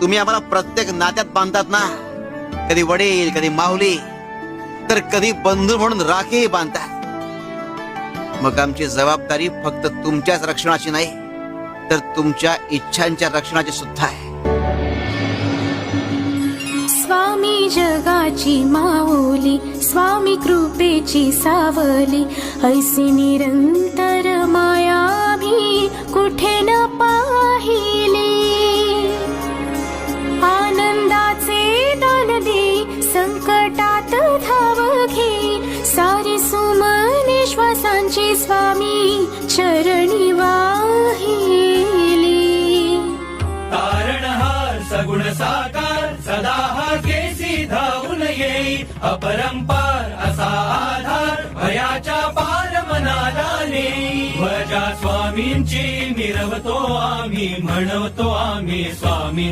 तुम्ही आम्हाला प्रत्येक नात्यात बांधतात ना, कधी वडील, कधी माऊली, तर कधी बंधू म्हणून राखीही बांधतात. मग आमची जबाबदारी फक्त तुमच्याच रक्षणाची नाही, तर तुमच्या इच्छांच्या रक्षणाची सुद्धा आहे. स्वामी जगाची माऊली, स्वामी कृपेची सावली, ऐसी निरंतर माया भी कुठे न पाहिली. आनंदाचे दान दे, संकटात धाव घे, सारी सुमने श्वासांची स्वामी चरणी वाहिली. तारणहार सगुण साकार, सदा हा केसी धावून येई, अपरंपार असा आधार, भयाच्या पार मनाला नेई. ध्वजा स्वामींची मिरवतो आम्ही, म्हणवतो आम्ही स्वामी.